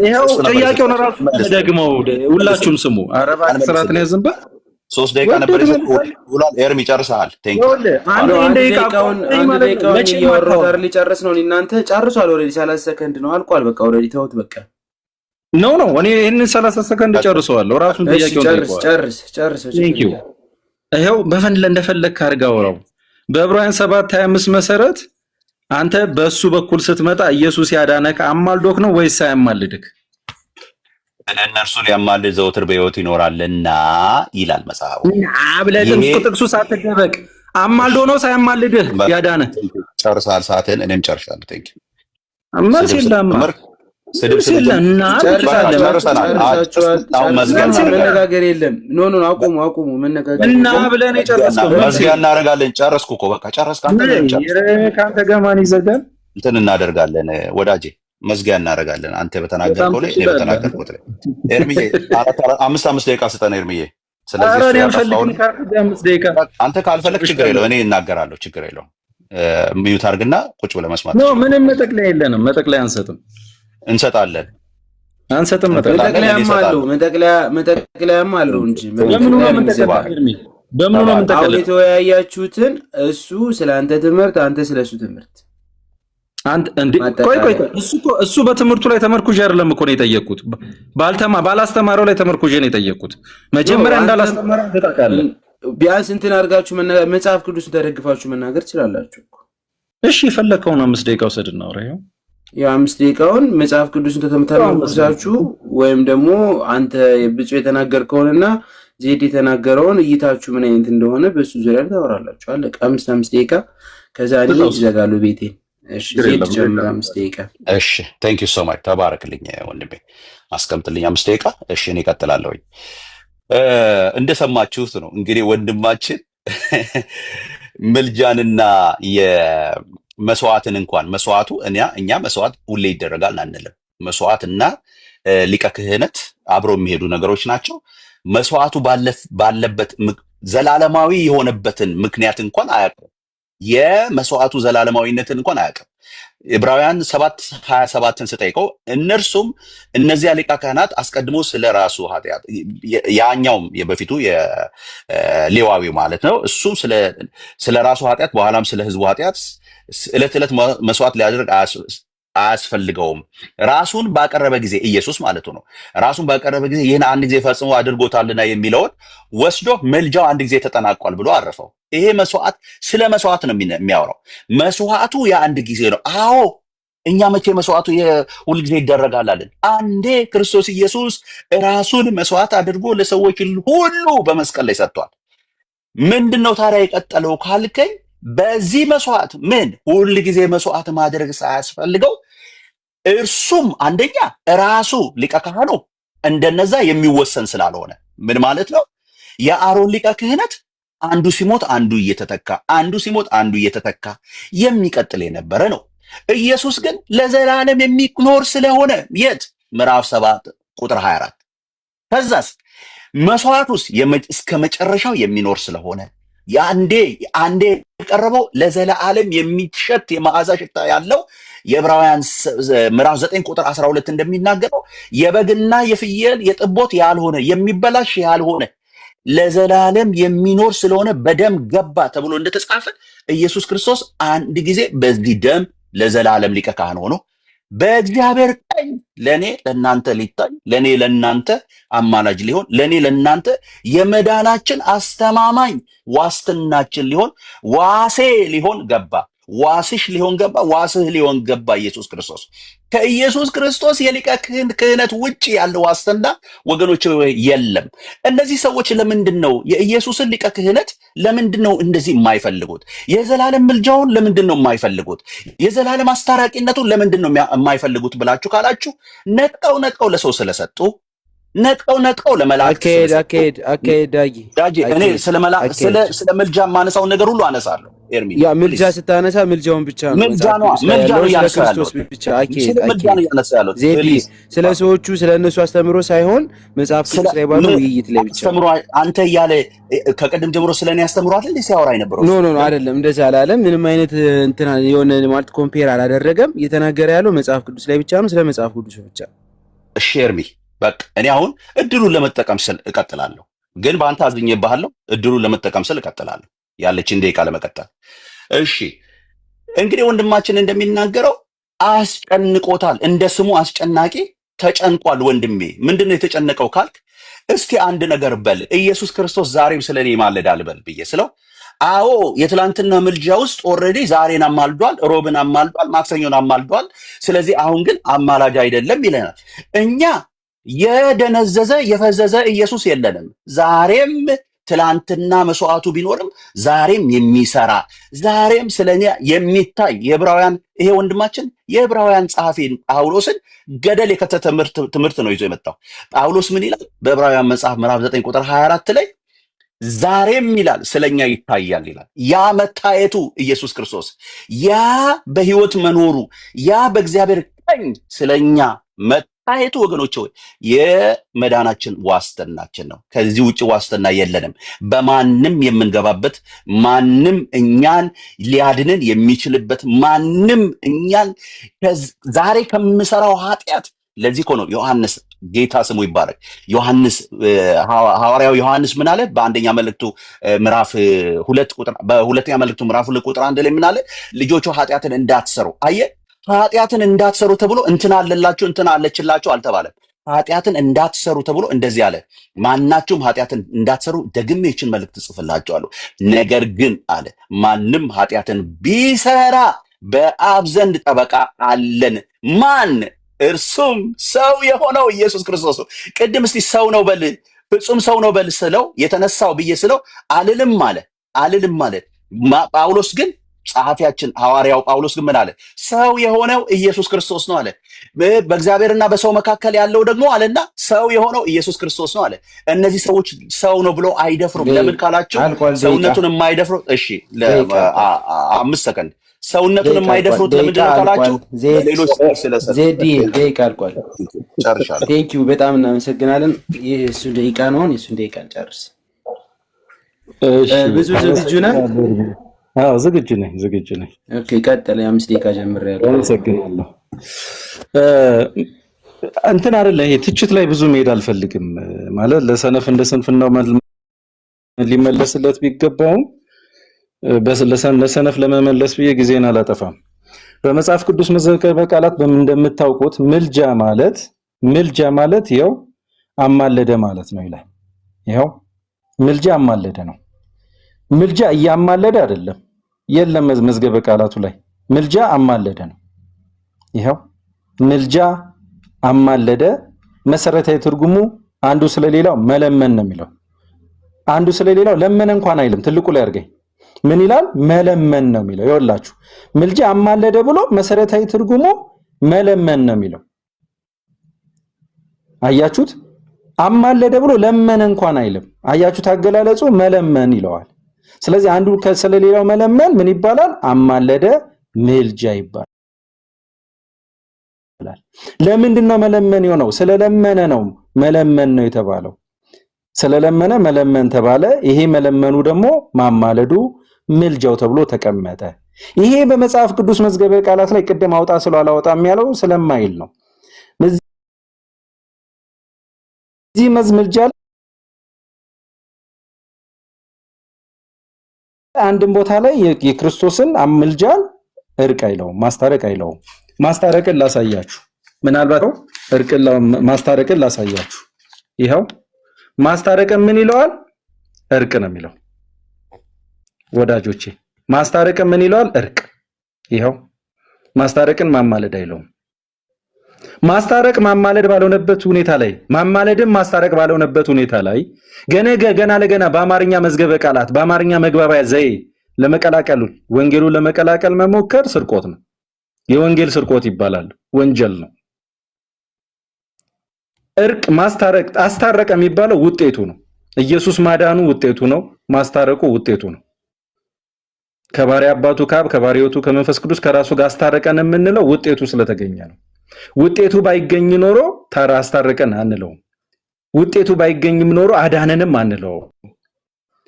ይሄው ጥያቄውን ራሱ ደግመው ሁላችሁም ስሙ። አረባ ስራት ነው ያዝንበ 3 ደቂቃ ነበር ይውላል። ኤርሚ ጨርሰሃል። ቴንክ ዩ። አንድ ደቂቃውን እያወራሁ ጋር ሊጨርስ ነው። እናንተ ጨርሷል። ኦልሬዲ 30 ሰከንድ ነው አልቋል። በቃ ኦልሬዲ ተውት። በቃ ነው እኔ ይሄንን 30 ሰከንድ ጨርሰዋለሁ። ራሱን ጥያቄውን ጨርስ። ቴንክ ዩ። ይሄው እንደፈለግህ አድርገህ አውራው። በዕብራውያን 7:25 መሰረት አንተ በሱ በኩል ስትመጣ ኢየሱስ ያዳነህ አማልዶክ ነው ወይስ ሳያማልድክ? እነርሱ ሊያማልድ ዘወትር በሕይወት ይኖራልና ይላል መጽሐፉ። ብለህ ጥቅሱ ሳትደበቅ አማልዶ ነው ሳያማልድህ ያዳነህ? ጨርሰሃል ሰዓትህን። እኔም ጨርሻለሁ። ቴንክ ዩ። መልስ የለም መነጋገር የለም። ኖ አቁሙ መነጋገር እና ብለን የጨረስከው መዝጊያ እናደርጋለን። ጨረስኩ እኮ በቃ ጨረስክ አንተ። ከአንተ ጋር ማን ይዘጋል? እንትን እናደርጋለን ወዳጄ፣ መዝጊያ እናደርጋለን። አንተ በተናገርከው ላይ እኔ በተናገርኩት ላይ ኤርሚዬ 5 ደቂቃ ስጠን ኤርሚዬ። ስለዚህ አንተ ካልፈለግ ችግር የለውም፣ እኔ እናገራለሁ። ችግር የለውም። ሚዩት አድርግና ቁጭ ብለህ መስማት ነው። ምንም መጠቅለያ የለንም። መጠቅለያ አንሰጥም። እንሰጣለን። አንሰጥም። መጠቅለያም አለው እንጂ በምኑ ነው የምንጠቅለለው? አሁን የተወያያችሁትን እሱ ስለ አንተ ትምህርት፣ አንተ ስለሱ ትምህርት። ቆይ እሱ በትምህርቱ ላይ ተመርኩዤ አይደለም እኮ ነው የጠየቅኩት። ባላስተማረው ላይ ተመርኩዤ ነው የጠየቅኩት። መጀመሪያ እንዳላስተማረ ተጣጣለን። ቢያንስ እንትን አድርጋችሁ መጽሐፍ ቅዱስን ተደግፋችሁ መናገር ትችላላችሁ። እሺ የፈለከውን 5 ደቂቃ ውሰድ እና አውራ። ያው 5 ደቂቃውን መጽሐፍ ቅዱስን ተተምታላችሁ ወይም ደግሞ አንተ ብፁዕ የተናገርከውንና ዜድ የተናገረውን እይታችሁ ምን አይነት እንደሆነ በሱ ዙሪያ ታወራላችሁ። አለ 5 ደቂቃ። ከዛ እኔ ይዘጋሉ ቤቴን። እሺ ዜድ ጀምር 5 ደቂቃ። እሺ ቴንክ ዩ ሶ ማች። ተባረክልኝ ወንድሜ። አስቀምጥልኝ 5 ደቂቃ። እሺ እኔ እቀጥላለሁኝ። እንደሰማችሁት ነው እንግዲህ ወንድማችን ምልጃንና የመስዋዕትን እንኳን መስዋዕቱ እኛ መስዋዕት ሁሌ ይደረጋል አንልም። መስዋዕትና ሊቀ ክህነት አብሮ የሚሄዱ ነገሮች ናቸው። መስዋዕቱ ባለበት ዘላለማዊ የሆነበትን ምክንያት እንኳን አያውቅም። የመስዋዕቱ ዘላለማዊነትን እንኳን አያውቅም። ዕብራውያን 7:27 ስጠይቀው እነርሱም እነዚያ ሊቀ ካህናት አስቀድሞ ስለ ራሱ ኃጢአት ያኛውም የበፊቱ የሌዋዊው ማለት ነው እሱ ስለ ራሱ ኃጢአት በኋላም ስለ ሕዝቡ ኃጢአት ዕለት ዕለት መስዋዕት ሊያደርግ አያስፈልገውም። ራሱን ባቀረበ ጊዜ ኢየሱስ ማለቱ ነው። ራሱን ባቀረበ ጊዜ ይህን አንድ ጊዜ ፈጽሞ አድርጎታልና የሚለውን ወስዶ መልጃው አንድ ጊዜ ተጠናቋል ብሎ አረፈው። ይሄ መስዋዕት ስለ መስዋዕት ነው የሚያወራው። መስዋዕቱ የአንድ ጊዜ ነው። አዎ እኛ መቼ መስዋዕቱ ሁል ጊዜ ይደረጋል አለን? አንዴ ክርስቶስ ኢየሱስ ራሱን መስዋዕት አድርጎ ለሰዎች ሁሉ በመስቀል ላይ ሰጥቷል። ምንድነው ታዲያ የቀጠለው ካልከኝ፣ በዚህ መስዋዕት ምን ሁል ጊዜ መስዋዕት ማድረግ ሳያስፈልገው እርሱም አንደኛ ራሱ ሊቀ ካህኑ እንደነዛ የሚወሰን ስላልሆነ፣ ምን ማለት ነው? የአሮን ሊቀ ክህነት አንዱ ሲሞት አንዱ እየተተካ አንዱ ሲሞት አንዱ እየተተካ የሚቀጥል የነበረ ነው። ኢየሱስ ግን ለዘላለም የሚኖር ስለሆነ የት ምዕራፍ 7 ቁጥር 24 ከዛስ መስዋዕቱስ እስከ መጨረሻው የሚኖር ስለሆነ አንዴ የቀረበው ለዘላለም የሚሸት የመዓዛ ሽታ ያለው የዕብራውያን ምዕራፍ 9 ቁጥር 12 እንደሚናገረው የበግና የፍየል የጥቦት ያልሆነ የሚበላሽ ያልሆነ ለዘላለም የሚኖር ስለሆነ በደም ገባ ተብሎ እንደተጻፈ ኢየሱስ ክርስቶስ አንድ ጊዜ በዚህ ደም ለዘላለም ሊቀ ካህን ሆኖ በእግዚአብሔር ቀኝ ለኔ ለናንተ ሊታይ ለኔ ለናንተ አማላጅ ሊሆን ለኔ ለናንተ የመዳናችን አስተማማኝ ዋስትናችን ሊሆን ዋሴ ሊሆን ገባ። ዋስሽ ሊሆን ገባ። ዋስህ ሊሆን ገባ ኢየሱስ ክርስቶስ። ከኢየሱስ ክርስቶስ የሊቀ ክህነት ውጪ ያለ ዋስትና ወገኖች የለም። እነዚህ ሰዎች ለምንድን ነው የኢየሱስን ሊቀ ክህነት ለምንድን ነው እንደዚህ የማይፈልጉት? የዘላለም ምልጃውን ለምንድን ነው የማይፈልጉት? የዘላለም አስታራቂነቱን ለምንድን ነው የማይፈልጉት ብላችሁ ካላችሁ ነጥቀው ለሰው ስለሰጡ ነጥቀው ለመላእክት ዳጊ እኔ ስለ ምልጃ ማነሳውን ነገር ሁሉ አነሳለሁ። ኤርሚ ያ ምልጃ ስታነሳ ምልጃውን ብቻ ነው ምልጃ ነው ክርስቶስ ብቻ ዜዲ ስለ ሰዎቹ ስለ እነሱ አስተምሮ ሳይሆን መጽሐፍ ቅዱስ ላይ ባለው ውይይት ላይ ብቻ አስተምሮ አንተ እያለ ከቀደም ጀምሮ ስለኔ ያስተምሯል እንዴ ሲያወራ አይነበረው? ኖ አይደለም፣ እንደዛ አላለም። ምንም አይነት እንትና የሆነ ማለት ኮምፔር አላደረገም። እየተናገረ ያለው መጽሐፍ ቅዱስ ላይ ብቻ ነው፣ ስለ መጽሐፍ ቅዱስ ብቻ። እሺ ኤርሚ በቃ እኔ አሁን እድሉን ለመጠቀም ስል እቀጥላለሁ፣ ግን በአንተ አዝኜብሃለሁ። እድሉን ለመጠቀም ስል እቀጥላለሁ ያለችን ደቂቃ ለመቀጠል። እሺ እንግዲህ ወንድማችን እንደሚናገረው አስጨንቆታል። እንደ ስሙ አስጨናቂ ተጨንቋል። ወንድሜ ምንድነው የተጨነቀው ካልክ፣ እስቲ አንድ ነገር በል። ኢየሱስ ክርስቶስ ዛሬም ስለኔ ይማልዳል በል ብዬ ስለው፣ አዎ የትላንትና ምልጃ ውስጥ ኦልሬዲ ዛሬን አማልዷል፣ ሮብን አማልዷል፣ ማክሰኞን አማልዷል። ስለዚህ አሁን ግን አማላጅ አይደለም ይለናል። እኛ የደነዘዘ የፈዘዘ ኢየሱስ የለንም። ዛሬም ትላንትና መስዋዕቱ ቢኖርም ዛሬም የሚሰራ ዛሬም ስለኛ የሚታይ የዕብራውያን ይሄ ወንድማችን የዕብራውያን ጸሐፊ ጳውሎስን ገደል የከተተ ትምህርት ነው ይዞ የመጣው። ጳውሎስ ምን ይላል? በዕብራውያን መጽሐፍ ምዕራፍ 9 ቁጥር 24 ላይ ዛሬም ይላል ስለኛ ይታያል ይላል። ያ መታየቱ ኢየሱስ ክርስቶስ፣ ያ በሕይወት መኖሩ፣ ያ በእግዚአብሔር ቀኝ ስለኛ መታየቱ ወገኖች ሆይ የመዳናችን ዋስትናችን ነው። ከዚህ ውጭ ዋስትና የለንም። በማንም የምንገባበት ማንም እኛን ሊያድንን የሚችልበት ማንም እኛን ዛሬ ከምሰራው ኃጢአት ለዚህ እኮ ነው ዮሐንስ ጌታ ስሙ ይባረክ ዮሐንስ ሐዋርያው ዮሐንስ ምን አለ? በአንደኛ መልእክቱ ምዕራፍ 2 ቁጥር በሁለተኛ መልእክቱ ምዕራፍ 2 ቁጥር 1 ላይ ምን አለ? ልጆቹ ኃጢአትን እንዳትሰሩ። አየ ኃጢአትን እንዳትሰሩ ተብሎ እንትና አለላችሁ እንትና አለችላችሁ አልተባለም። ኃጢአትን እንዳትሰሩ ተብሎ እንደዚህ አለ፣ ማናችሁም ኃጢአትን እንዳትሰሩ ደግሜ ይህችን መልእክት ጽፍላችኋለሁ። ነገር ግን አለ ማንም ኃጢአትን ቢሰራ በአብ ዘንድ ጠበቃ አለን። ማን? እርሱም ሰው የሆነው ኢየሱስ ክርስቶስ ነው። ቅድም እስቲ ሰው ነው በል፣ ፍጹም ሰው ነው በል ስለው የተነሳው ብዬ ስለው አልልም አለ። ጳውሎስ ግን ጸሐፊያችን ሐዋርያው ጳውሎስ ግን ምን አለ? ሰው የሆነው ኢየሱስ ክርስቶስ ነው አለ። በእግዚአብሔርና በሰው መካከል ያለው ደግሞ አለና ሰው የሆነው ኢየሱስ ክርስቶስ ነው አለ። እነዚህ ሰዎች ሰው ነው ብሎ አይደፍሩም። ለምን ካላችሁ ሰውነቱን የማይደፍሩት እሺ፣ 5 ሰከንድ ሰውነቱን የማይደፍሩት ለምንድን ነው ካላችሁ ሌሎች ዜዲ ደቂቃ አልቋል። ጨርሻለሁ። ቴንኪው በጣም እናመሰግናለን። የእሱ ደቂቃ ነው። የእሱን ደቂቃ ጨርስ። ብዙ ዝግጁ ነህ? አዎ ዝግጁ ነኝ። ኦኬ ቀጥል። 5 ደቂቃ ጀምሬያለሁ። አመሰግናለሁ። እንትን አይደለ ይሄ ትችት ላይ ብዙ መሄድ አልፈልግም። ማለት ለሰነፍ እንደ ስንፍናው ሊመለስለት ቢገባውም ለሰነፍ ለመመለስ ብዬ ጊዜን አላጠፋም። በመጽሐፍ ቅዱስ መዝገበ ቃላት በምን እንደምታውቁት ምልጃ ማለት ይኸው አማለደ ማለት ነው ይላል። ይኸው ምልጃ አማለደ ነው። ምልጃ እያማለደ አይደለም። የለም መዝገበ ቃላቱ ላይ ምልጃ አማለደ ነው። ይኸው ምልጃ አማለደ መሰረታዊ ትርጉሙ አንዱ ስለሌላው መለመን ነው የሚለው። አንዱ ስለሌላው ለመነ እንኳን አይልም። ትልቁ ላይ አድርገኝ ምን ይላል? መለመን ነው የሚለው። ይኸውላችሁ ምልጃ አማለደ ብሎ መሰረታዊ ትርጉሙ መለመን ነው የሚለው። አያችሁት? አማለደ ብሎ ለመነ እንኳን አይልም። አያችሁት? አገላለጹ መለመን ይለዋል። ስለዚህ አንዱ ስለሌላው መለመን ምን ይባላል? አማለደ ምልጃ ይባላል። ለምንድን ነው መለመን የሆነው? ስለለመነ ነው መለመን ነው የተባለው። ስለለመነ መለመን ተባለ። ይሄ መለመኑ ደግሞ ማማለዱ ምልጃው ተብሎ ተቀመጠ። ይሄ በመጽሐፍ ቅዱስ መዝገበ ቃላት ላይ ቅድም አውጣ ስለው አላወጣም ያለው ስለማይል ነው። እዚህ ምልጃ አንድም ቦታ ላይ የክርስቶስን ምልጃን እርቅ አይለውም፣ ማስታረቅ አይለውም። ማስታረቅን ላሳያችሁ። ምናልባት እርቅን ማስታረቅን ላሳያችሁ። ይኸው ማስታረቅን ምን ይለዋል? እርቅ ነው የሚለው። ወዳጆቼ ማስታረቅን ምን ይለዋል? እርቅ። ይኸው ማስታረቅን ማማለድ አይለውም። ማስታረቅ ማማለድ ባልሆነበት ሁኔታ ላይ ማማለድም ማስታረቅ ባልሆነበት ሁኔታ ላይ ገና ለገና በአማርኛ መዝገበ ቃላት በአማርኛ መግባቢያ ዘዬ ለመቀላቀል ወንጌሉን ለመቀላቀል መሞከር ስርቆት ነው። የወንጌል ስርቆት ይባላል፣ ወንጀል ነው። እርቅ ማስታረቅ አስታረቀ የሚባለው ውጤቱ ነው። ኢየሱስ ማዳኑ ውጤቱ ነው። ማስታረቁ ውጤቱ ነው። ከባሪያ አባቱ ከአብ ከባሪያ ሕይወቱ ከመንፈስ ቅዱስ ከራሱ ጋር አስታረቀን የምንለው ውጤቱ ስለተገኘ ነው። ውጤቱ ባይገኝ ኖሮ ታራ አስታረቀን አንለውም። ውጤቱ ባይገኝም ኖሮ አዳነንም አንለውም።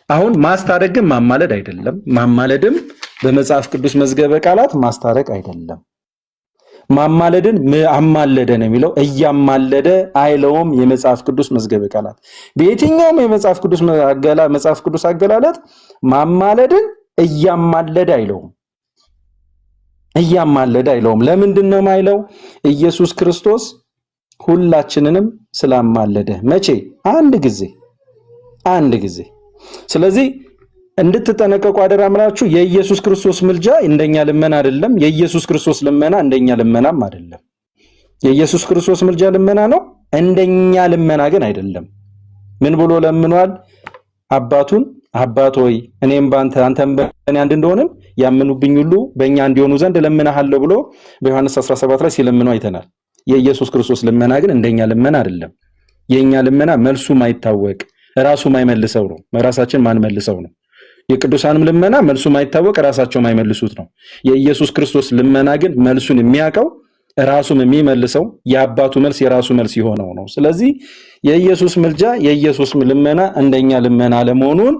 አሁን ማስታረቅ ግን ማማለድ አይደለም። ማማለድም በመጽሐፍ ቅዱስ መዝገበ ቃላት ማስታረቅ አይደለም። ማማለድን አማለደ ነው የሚለው፣ እያማለደ አይለውም። የመጽሐፍ ቅዱስ መዝገበ ቃላት በየትኛውም የመጽሐፍ ቅዱስ አገላለጥ ማማለድን እያማለደ አይለውም። እያማለደ አይለውም። ለምንድን ነው የማይለው? ኢየሱስ ክርስቶስ ሁላችንንም ስላማለደ። መቼ? አንድ ጊዜ። ስለዚህ እንድትጠነቀቁ አደራ ምላችሁ። የኢየሱስ ክርስቶስ ምልጃ እንደኛ ልመና አይደለም። የኢየሱስ ክርስቶስ ልመና እንደኛ ልመናም አይደለም። የኢየሱስ ክርስቶስ ምልጃ ልመና ነው፣ እንደኛ ልመና ግን አይደለም። ምን ብሎ ለምኗል? አባቱን አባት ሆይ እኔም ባንተ አንተም በእኔ አንድ እንደሆንን ያምኑብኝ ሁሉ በእኛ እንዲሆኑ ዘንድ ለምንሃለሁ ብሎ በዮሐንስ 17 ላይ ሲለምነው አይተናል። የኢየሱስ ክርስቶስ ልመና ግን እንደኛ ልመና አይደለም። የኛ ልመና መልሱ ማይታወቅ ራሱ ማይመልሰው ነው። ራሳችን ማንመልሰው ነው። የቅዱሳንም ልመና መልሱ ማይታወቅ ራሳቸው ማይመልሱት ነው። የኢየሱስ ክርስቶስ ልመና ግን መልሱን የሚያውቀው ራሱም የሚመልሰው የአባቱ መልስ የራሱ መልስ የሆነው ነው። ስለዚህ የኢየሱስ ምልጃ የኢየሱስ ልመና እንደኛ ልመና ለመሆኑን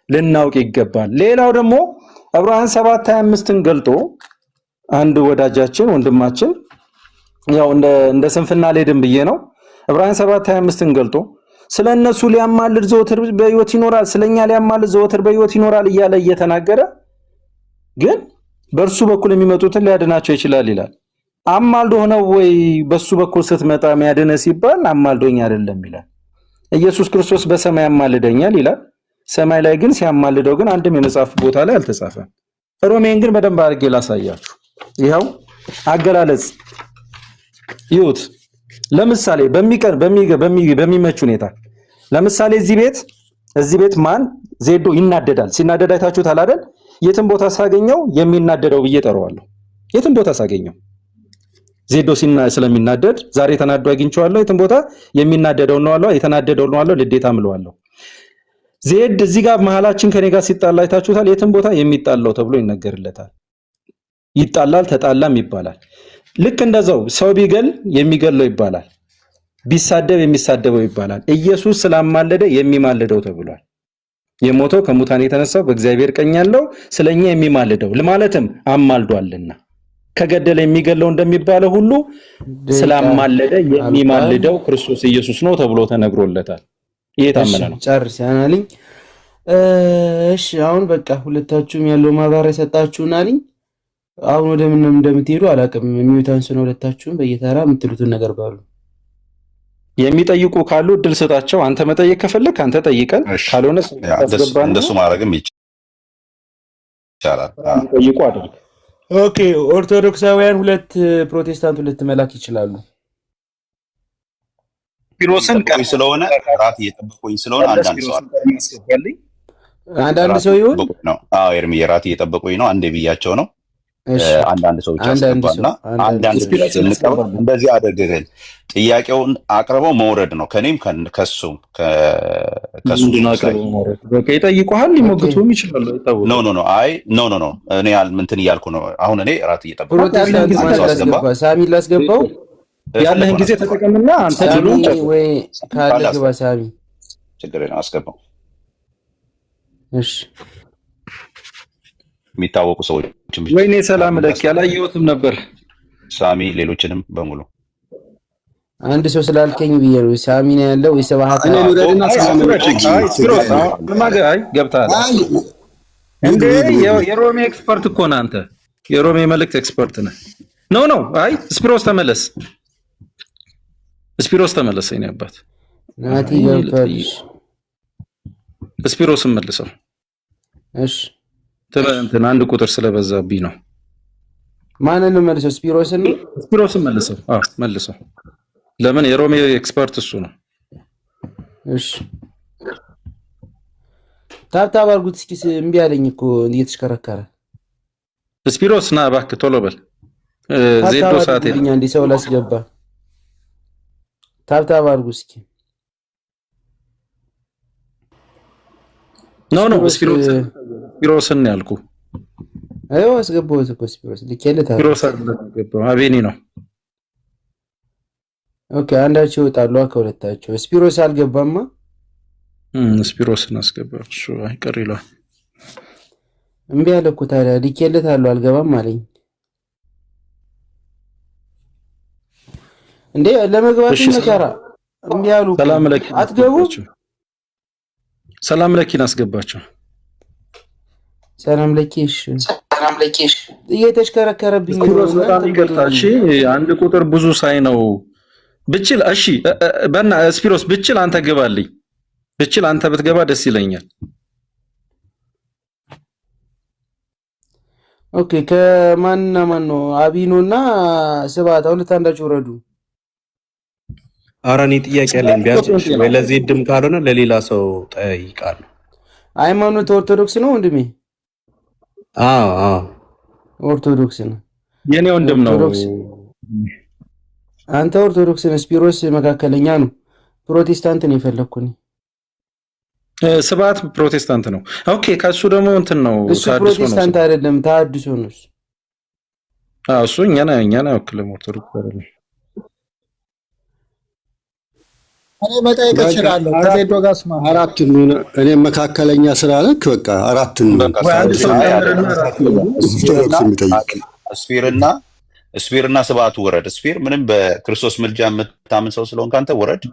ልናውቅ ይገባል። ሌላው ደግሞ ዕብራውያን 7:25ን ገልጦ አንድ ወዳጃችን ወንድማችን ያው እንደ ስንፍና ሌድም ብዬ ነው ዕብራውያን 7:25ን ገልጦ ስለነሱ ሊያማልድ ዘወትር በሕይወት ይኖራል፣ ስለኛ ሊያማልድ ዘወትር በሕይወት ይኖራል እያለ እየተናገረ ግን በእርሱ በኩል የሚመጡትን ሊያድናቸው ይችላል ይላል። አማልዶ ነው ወይ? በሱ በኩል ስትመጣ የሚያድነ ሲባል አማልዶኝ አይደለም ይላል። ኢየሱስ ክርስቶስ በሰማይ ያማልደኛል ይላል። ሰማይ ላይ ግን ሲያማልደው ግን አንድም የመጽሐፍ ቦታ ላይ አልተጻፈም። ሮሜን ግን በደንብ አድርጌ ላሳያችሁ። ይኸው አገላለጽ ይሁት። ለምሳሌ በሚመች ሁኔታ ለምሳሌ እዚህ ቤት ማን ዜዶ ይናደዳል። ሲናደድ አይታችሁታል አይደል? የትም ቦታ ሳገኘው የሚናደደው ብዬ ጠራዋለሁ። የትም ቦታ ሳገኘው ዜዶ ስለሚናደድ ዛሬ ተናዶ አግኝቼዋለሁ። የትም ቦታ የሚናደደው ነው አለው፣ የተናደደው ነው አለው፣ ልዴታ ምለዋለሁ። ዜድ እዚህ ጋር መሐላችን ከኔ ጋር ሲጣላ አይታችሁታል። የትም ቦታ የሚጣላው ተብሎ ይነገርለታል። ይጣላል፣ ተጣላም ይባላል። ልክ እንደዛው ሰው ቢገል የሚገለው ይባላል፣ ቢሳደብ የሚሳደበው ይባላል። ኢየሱስ ስላማለደ የሚማልደው ተብሏል። የሞተው ከሙታን የተነሳው በእግዚአብሔር ቀኝ ያለው ስለኛ የሚማልደው ለማለትም አማልዷልና ከገደለ የሚገለው እንደሚባለው ሁሉ ስላማለደ የሚማልደው ክርስቶስ ኢየሱስ ነው ተብሎ ተነግሮለታል። ይሄ ታመነ ነው። ጨርስ ያናልኝ። እሺ አሁን በቃ ሁለታችሁም ያለው ማብራሪያ ሰጣችሁናልኝ። አሁን ወደ ምን እንደምትሄዱ አላውቅም። የሚውታንስ ነው ሁለታችሁም በየተራ የምትሉትን ነገር ባሉ የሚጠይቁ ካሉ እድል ስጣቸው። አንተ መጠየቅ ከፈለክ አንተ ጠይቀን፣ ካልሆነ አስገባን። እንደሱ ማድረግም ይቻላል። ጠይቁ አድርግ። ኦኬ። ኦርቶዶክሳውያን ሁለት፣ ፕሮቴስታንት ሁለት መላክ ይችላሉ። ቢሮስን ቀይ ስለሆነ ራት እየጠበቁኝ ስለሆነ አንዳንድ ሰው ይሁን ነው። አዎ ኤርሚ ራት እየጠበቁኝ ነው። አንዴ ብያቸው ነው። አንዳንድ ሰዎች አስገባና አንዳንድ እንደዚህ አደረግን። ጥያቄውን አቅርበው መውረድ ነው። ከኔም ከሱም በቃ ይጠይቁሃል፣ ሊሞግቱም ይችላሉ። ኖ አይ ኖ እኔ እንትን እያልኩ ነው። አሁን እኔ ራት እየጠበቁ ሳሚ ላስገባው ያለህን ጊዜ ተጠቀምና አንተ ድሉ ወይ ካለ ግባ ሳሚ ችግር ነው አስገባው። እሺ የሚታወቁ ሰዎች ወይኔ ሰላም ለክ ያላየሁትም ነበር ሳሚ፣ ሌሎችንም በሙሉ አንድ ሰው ስላልከኝ ብዬ ነው። ሳሚ ነው ያለው ወይ ሰባሃት ነው ወደና ሰላም ለክ ማጋይ ገብታል እንዴ? የሮሜ ኤክስፐርት እኮ ነህ አንተ፣ የሮሜ መልእክት ኤክስፐርት ነህ። ኖ አይ ስፒሮስ ተመለስ፣ ስፒሮስ ተመለስ። እኔ አባት ናቲ ገብቷል። ስፒሮስን መልሰው። እሺ እንትን አንድ ቁጥር ስለበዛብኝ ነው። ማንን ነው መልሰው? ስፒሮስን መልሰው። አዎ መልሰው። ለምን የሮሜ ኤክስፐርት እሱ ነው። እሺ ታብታብ አድርጉት እስኪ። እምቢ አለኝ እኮ እየተሽከረከረ። ስፒሮስ ና እባክህ ቶሎ በል። ዜዶ ሰዓት ይልኛ እንዲ ሰው ላስገባ። ታብታብ አድርጉ እስኪ። ኖ ስፒሮስን ያልኩ። አይዋ አስገባሁት እኮ ስፒሮስ ልኬልህ። ስፒሮስ አስገባው። አቤኒ ነው። ኦኬ አንዳቸው ይወጣሉ ከሁለታቸው። ስፒሮስ አልገባማ። ስፒሮስን አስገባው። እሱ አይቀር ይሏል። እምቢ አለ እኮ ታዲያ። ልኬልታለሁ አልገባም አለኝ። እንዴ ለመግባት መከራ እምቢ አሉ። ሰላም ለኪ አትገቡም። ሰላም ለኪን አስገባቸው። ሰላም ለኪሽ እየተሽከረከረብኝ ነው። በጣም ይቅርታ። እሺ አንድ ቁጥር ብዙ ሳይ ነው ብችል። እሺ በእና ስፒሮስ ብችል አንተ ግባልኝ። ብችል አንተ ብትገባ ደስ ይለኛል። ኦኬ ከማንና ማን ነው? አቢኖና ስብሐት ሁለት አንዳችሁ ወረዱ። ኧረ እኔ ጥያቄ አለኝ። ቢያንስ ወይ ለዚህ ድም ካልሆነ ለሌላ ሰው ጠይቃለሁ። ሃይማኖት ኦርቶዶክስ ነው ወንድሜ? አዎ ኦርቶዶክስ ነው። የኔ ወንድም ነው። አንተ ኦርቶዶክስ ነህ። ስፒሮስ መካከለኛ ነው። ፕሮቴስታንት ነው የፈለኩኝ። ስብሐት ፕሮቴስታንት ነው። ኦኬ ከሱ ደግሞ እንትን ነው። እሱ ፕሮቴስታንት አይደለም ተሐድሶ ነው እሱ። እሱ እኛና ወክለም ኦርቶዶክስ አይደለም። እኔ መጠየቅ እችላለሁ። ከዜዶ ጋር ስማ አራት እኔ መካከለኛ ስላለክ በቃ አራት ስፒርና ስብሐቱ ወረድ። ስፒር ምንም በክርስቶስ ምልጃ የምታምን ሰው ስለሆንክ አንተ ወረድ።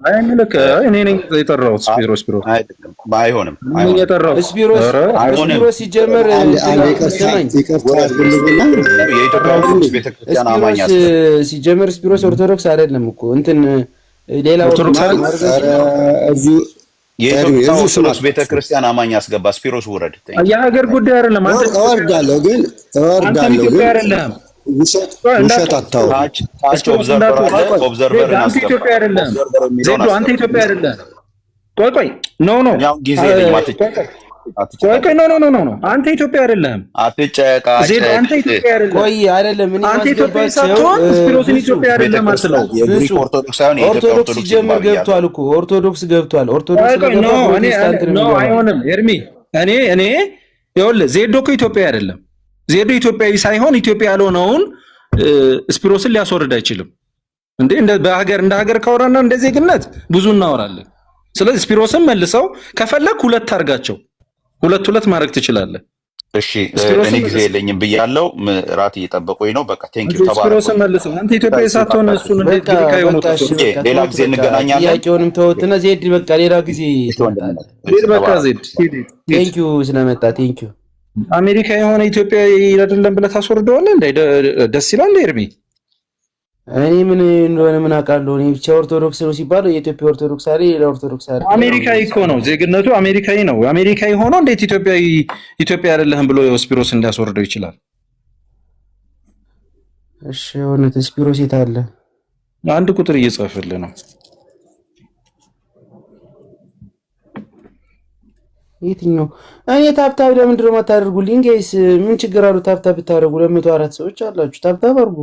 እኔ ነኝ የጠራሁት። ስፒሮስ አይሆንም። ስፒሮስ ሲጀመር የኢትዮጵያ ኦርቶዶክስ ቤተክርስቲያን አማኝ ሲጀመር ስፒሮስ ኦርቶዶክስ አይደለም እኮ እንትን ሌላ ኦርቶዶክስ የኢትዮጵያ ኦርቶዶክስ ቤተክርስቲያን አማኝ አስገባ። ስፒሮስ ውረድ። የሀገር ጉዳይ አይደለም። አንተ እወርዳለሁ ግን አይደለም ውሸት አታውራ። ኦብዘርቨር አንተ ኢትዮጵያ አይደለም። ዜዶ አንተ ኢትዮጵያ አይደለም። ቆይ ኖ ጊዜ ኖ አንተ ኢትዮጵያ አይደለም። አትጨቃጨቅ። ዜዶ አንተ ኢትዮጵያ አይደለም። ቆይ አይደለም እኔ አንተ ኢትዮጵያ ሳትሆን ስፒሮስን ኢትዮጵያ አይደለም አትለው። ኦርቶዶክስ ሲጀምር ገብቷል እኮ ኦርቶዶክስ ገብቷል። አይሆንም ኤርሚ። እኔ ይኸውልህ ዜዶ እኮ ኢትዮጵያ አይደለም። ዜዶ ኢትዮጵያዊ ሳይሆን ኢትዮጵያ ያልሆነውን ስፒሮስን ሊያስወርድ አይችልም እንዴ። እንደ ሀገር ካወራና እንደ ዜግነት ብዙ እናወራለን። ስለዚህ ስፒሮስን መልሰው ከፈለክ ሁለት አድርጋቸው፣ ሁለት ማድረግ ትችላለህ። እሺ እኔ ጊዜ የለኝም ብያለሁ። ራት እየጠበቁኝ ነው። በቃ ቴንክ ዩ። ስፒሮስን መልሰው። አንተ ኢትዮጵያዊ ሳትሆን እሱን እንዴት ሌላ ጊዜ እንገናኛለን። ጥያቄውንም ተውትና ዜድ በቃ ሌላ ጊዜ በቃ ዜድ ቴንክ ዩ ስለመጣ ቴንክ ዩ አሜሪካ የሆነ ኢትዮጵያዊ አይደለም ብለህ ታስወርደዋለህ እንዴ? ደስ ይላል ኤርሚ። እኔ ምን እንደሆነ ምን አውቃለሁ። እኔ ብቻ ኦርቶዶክስ ነው ሲባል የኢትዮጵያ ኦርቶዶክስ አይደል? ሌላ ኦርቶዶክስ አይደል? አሜሪካዊ እኮ ነው ዜግነቱ፣ አሜሪካዊ ነው። አሜሪካዊ ሆኖ እንዴት ኢትዮጵያ አይደለህም ብሎ ስፒሮስ እንዲያስወርደው ይችላል? እሺ የሆነ ስፒሮስ የት አለ? አንድ ቁጥር እየጻፈልህ ነው። የትኛው? እኔ ታብታብ ለምንድን ነው የማታደርጉልኝ? ጋይስ ምን ችግር አለው? ታብታብ ብታደርጉ 204 ሰዎች አላችሁ። ታብታብ አድርጉ።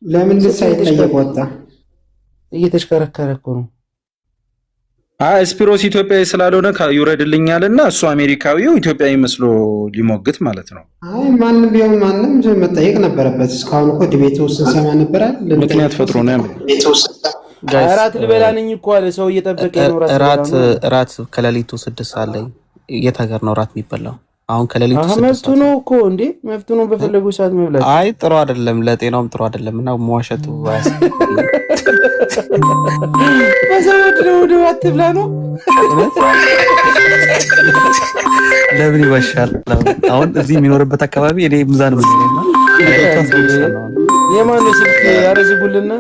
ለምን ሳይጠየቅ ወጣ? እየተሽከረከረ እኮ ነው። ስፒሮስ ኢትዮጵያዊ ስላልሆነ ይውረድልኛልና እሱ አሜሪካዊው ኢትዮጵያዊ መስሎ ሊሞግት ማለት ነው። አይ ማንም ቢሆን ማንም መጠየቅ ነበረበት። እስካሁን እኮ ዲቤት ውስጥ ስንሰማ ነበር አይደል? ምክንያት ፈጥሮ ነው። እራት ልበላ ነኝ እኮ አለ ሰው እየጠበቀ ነው። እራት ከሌሊቱ 6 ሰዓት ላይ የት ሀገር ነው እራት የሚበላው? አሁን ከሌሊቱ 6 ሰዓት መብቱ ነው እኮ እንዴ? መብቱ ነው በፈለጉ ሰዓት መብላት። አይ ጥሩ አይደለም፣ ለጤናውም ጥሩ አይደለም እና መዋሸቱ በሰውድ ነው አትብላ ነው። ለምን ይዋሻል? አሁን እዚህ የሚኖርበት አካባቢ እኔ ምዛን ነው። የማን ስልክ ያረዝጉልና